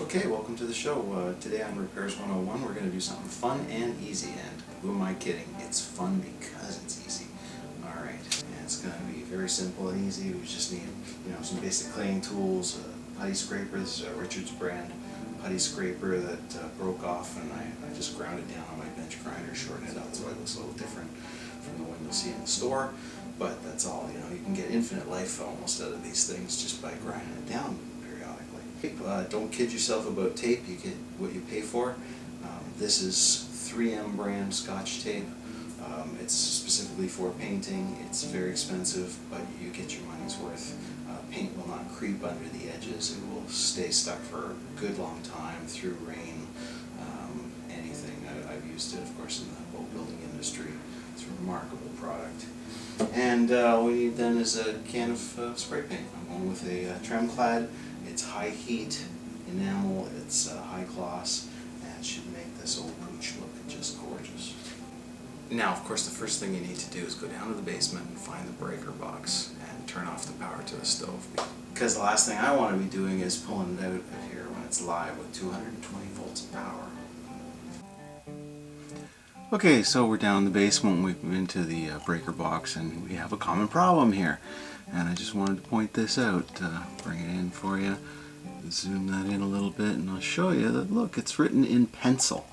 Okay, welcome to the show. Today on Repairs 101 we're going to do something fun and easy, and who am I kidding? It's fun because it's easy. Alright, and it's going to be very simple and easy. We just need some basic cleaning tools, a putty scraper. This is a Richards brand putty scraper that broke off, and I just ground it down on my bench grinder, shortened it out so it looks a little different from the one you'll see in the store. But that's all. You can get infinite life almost out of these things just by grinding it down periodically. Don't kid yourself about tape. You get what you pay for. This is 3M brand Scotch tape. It's specifically for painting. It's very expensive, but you get your money's worth. Paint will not creep under the edges. It will stay stuck for a good long time through rain, anything. I've used it, of course, in the boat building industry. It's a remarkable product. And all we need then is a can of spray paint. I'm going with a Tremclad. It's high heat enamel, it's high gloss, and it should make this old pooch look just gorgeous. Now, of course, the first thing you need to do is go down to the basement and find the breaker box and turn off the power to the stove. Because the last thing I want to be doing is pulling it out of here when it's live with 220 volts of power. Okay, so we're down in the basement, we've been to the breaker box, and we have a common problem here. And I just wanted to point this out, bring it in for you, zoom that in a little bit, and I'll show you that, look, it's written in pencil.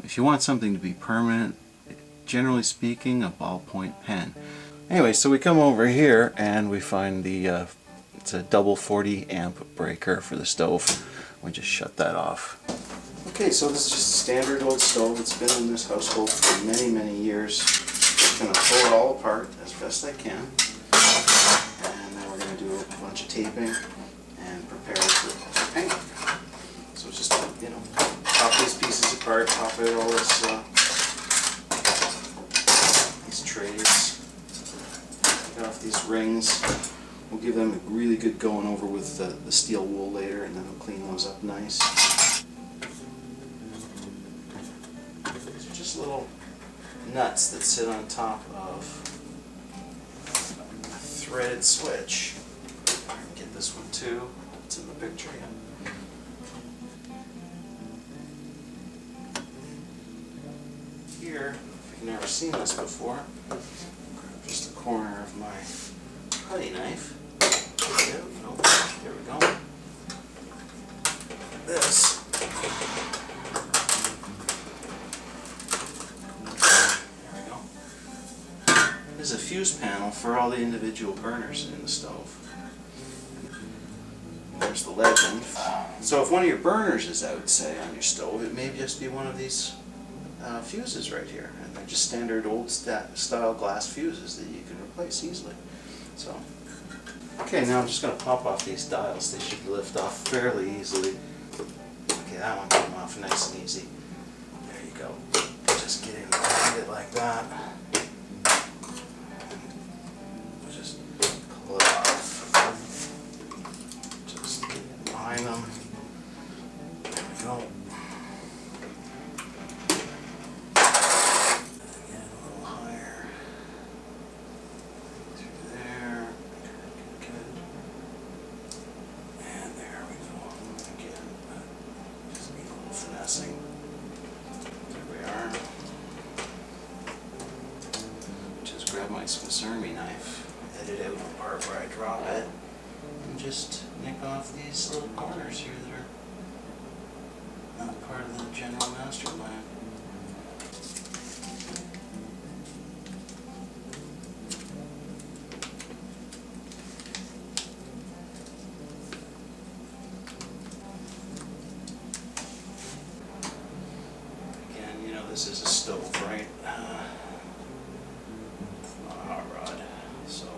If you want something to be permanent, generally speaking, a ballpoint pen. Anyway, so we come over here and we find the, it's a double 40 amp breaker for the stove. We just shut that off. Okay, so this is just a standard old stove. It's been in this household for many, many years. I'm going to pull it all apart as best I can. And then we're going to do a bunch of taping and prepare it for paint. So just, pop these pieces apart, pop out all this, these trays, get off these rings. We'll give them a really good going over with the steel wool later, and then we'll clean those up nice. Just little nuts that sit on top of a threaded switch. Get this one too. It's in the picture yet. Here, if you've never seen this before, grab just the corner of my putty knife. There we go. This. Is a fuse panel for all the individual burners in the stove. There's the legend. So if one of your burners is out, say, on your stove, it may just be one of these fuses right here. And they're just standard old style glass fuses that you can replace easily. So, okay, now I'm just going to pop off these dials. They should lift off fairly easily. Okay, that one came off nice and easy. There you go. Just get in behind it like that. Them. There we go. Again, a little higher. Through there. Good. And there we go. Again, just need a little finessing. There we are. Just grab my Swiss Army knife, edit out the part where I drop it, and just nick off these little corners here that are not part of the general master plan. Again, this is a stove, right? It's not a hot rod, so.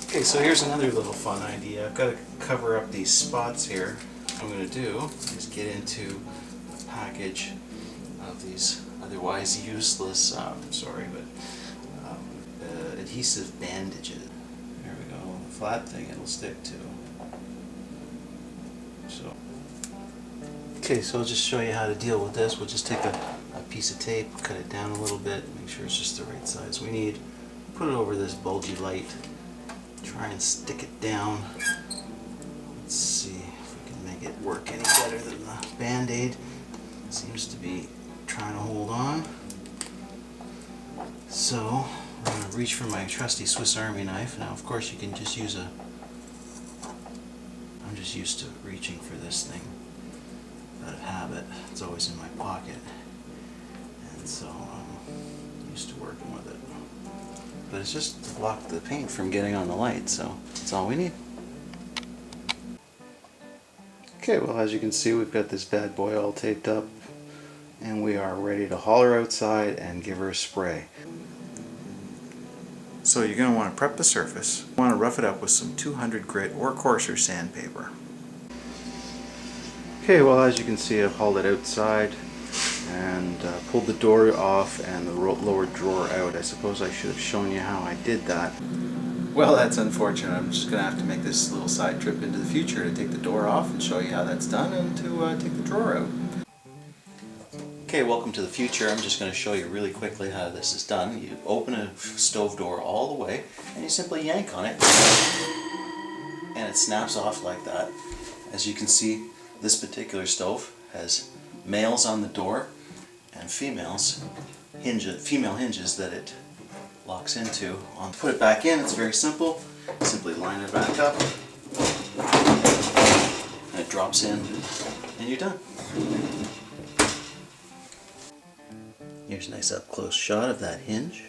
Okay, so here's another little fun idea. I've got to cover up these spots here. What I'm going to do is get into a package of these otherwise useless, adhesive bandages. There we go, the flat thing it'll stick to. So, okay, so I'll just show you how to deal with this. We'll just take a piece of tape, cut it down a little bit, make sure it's just the right size we need. Put it over this bulgy light. Try and stick it down. Let's see if we work any better than the Band-Aid. Seems to be trying to hold on. So I'm going to reach for my trusty Swiss Army knife. Now of course you can just use a... I'm just used to reaching for this thing out of habit. It's always in my pocket. And so I'm used to working with it. But it's just to block the paint from getting on the light, so that's all we need. Okay, well as you can see we've got this bad boy all taped up and we are ready to haul her outside and give her a spray. So you're going to want to prep the surface. You want to rough it up with some 200 grit or coarser sandpaper. Okay, well as you can see I've hauled it outside and pulled the door off and the lower drawer out. I suppose I should have shown you how I did that. Well, that's unfortunate. I'm just going to have to make this little side trip into the future to take the door off and show you how that's done and to take the drawer out. Okay, welcome to the future. I'm just going to show you really quickly how this is done. You open a stove door all the way and you simply yank on it and it snaps off like that. As you can see, this particular stove has males on the door and female hinges that it locks into. To put it back in, it's very simple. Simply line it back up and it drops in and you're done. Here's a nice up close shot of that hinge.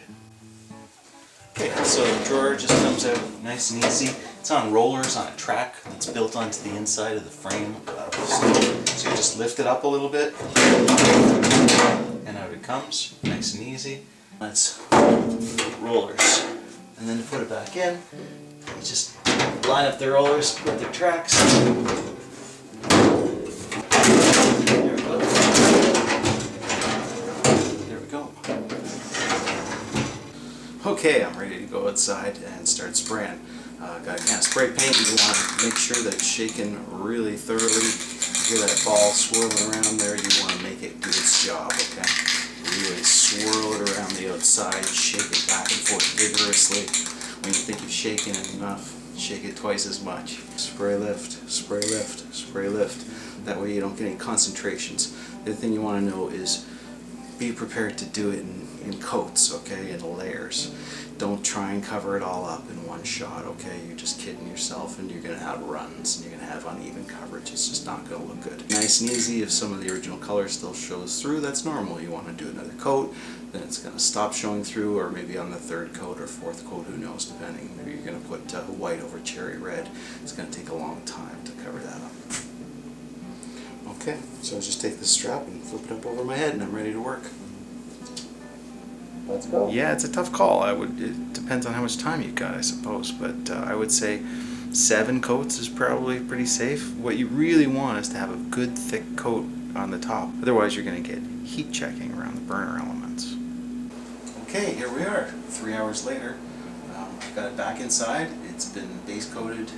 Okay, so the drawer just comes out nice and easy. It's on rollers on a track that's built onto the inside of the frame of the stove. So you just lift it up a little bit and out it comes, nice and easy. That's rollers. And then to put it back in, you just line up the rollers with their tracks. There we go. There we go. Okay, I'm ready to go outside and start spraying. Got a can of spray paint. You want to make sure that it's shaken really thoroughly. You hear that ball swirling around there, you want to make it do its job, okay? Really swirl it around the outside, shake it back and forth vigorously. When you think you've shaken it enough, shake it twice as much. Spray lift, spray lift, spray lift. That way you don't get any concentrations. The other thing you want to know is be prepared to do it in coats, okay, in layers. Don't try and cover it all up in one shot, okay? You're just kidding yourself and you're going to have runs and you're going to have uneven coverage. It's just not going to look good. Nice and easy. If some of the original color still shows through, that's normal. You want to do another coat, then it's going to stop showing through, or maybe on the third coat or fourth coat, who knows, depending. Maybe you're going to put white over cherry red. It's going to take a long time to cover that up. Okay, so I just take this strap and flip it up over my head and I'm ready to work. Let's go. Yeah, it's a tough call. It depends on how much time you got, I suppose, but I would say 7 coats is probably pretty safe. What you really want is to have a good thick coat on the top. Otherwise you're going to get heat checking around the burner elements. Okay, here we are, 3 hours later. I've got it back inside. It's been base coated.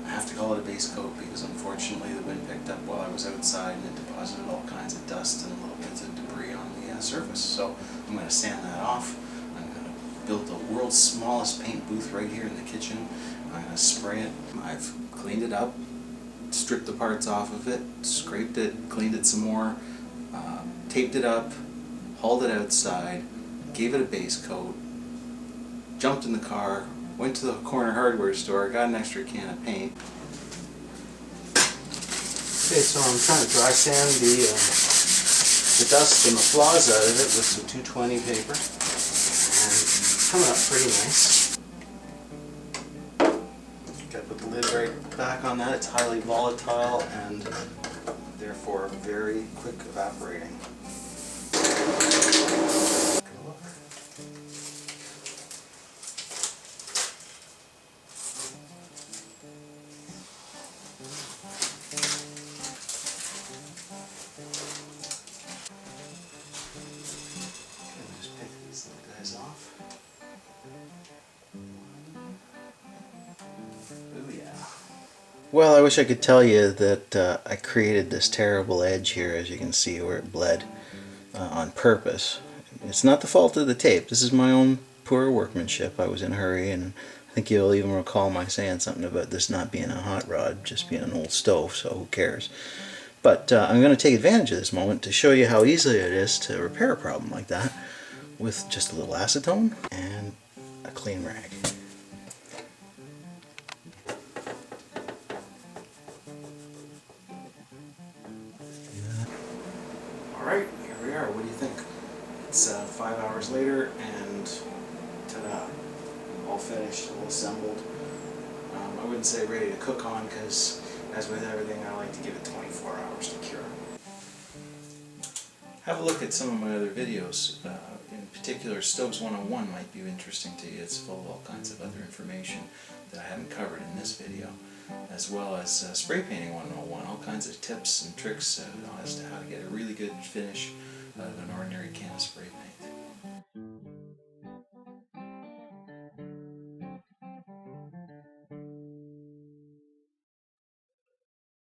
I have to call it a base coat because unfortunately the wind picked up while I was outside and it deposited all kinds of dust and little bits of debris on the surface. So I'm going to sand that off. I'm going to build the world's smallest paint booth right here in the kitchen. I'm going to spray it. I've cleaned it up, stripped the parts off of it, scraped it, cleaned it some more, taped it up, hauled it outside, gave it a base coat, jumped in the car, went to the corner hardware store, got an extra can of paint. Okay, so I'm trying to dry sand the dust and the flaws out of it with some 220 paper, and it's coming up pretty nice. Gotta put the lid right back on that. It's highly volatile and therefore very quick evaporating. Well, I wish I could tell you that I created this terrible edge here, as you can see where it bled, on purpose. It's not the fault of the tape. This is my own poor workmanship. I was in a hurry and I think you'll even recall my saying something about this not being a hot rod, just being an old stove, so who cares. But I'm going to take advantage of this moment to show you how easy it is to repair a problem like that with just a little acetone and a clean rag. Alright, here we are. What do you think? It's 5 hours later and ta-da, all finished, all assembled. I wouldn't say ready to cook on because, as with everything, I like to give it 24 hours to cure. Have a look at some of my other videos. In particular, Stoves 101 might be interesting to you. It's full of all kinds of other information that I haven't covered in this video, as well as Spray Painting 101, all kinds of tips and tricks as to how to get a really good finish out of an ordinary can of spray paint.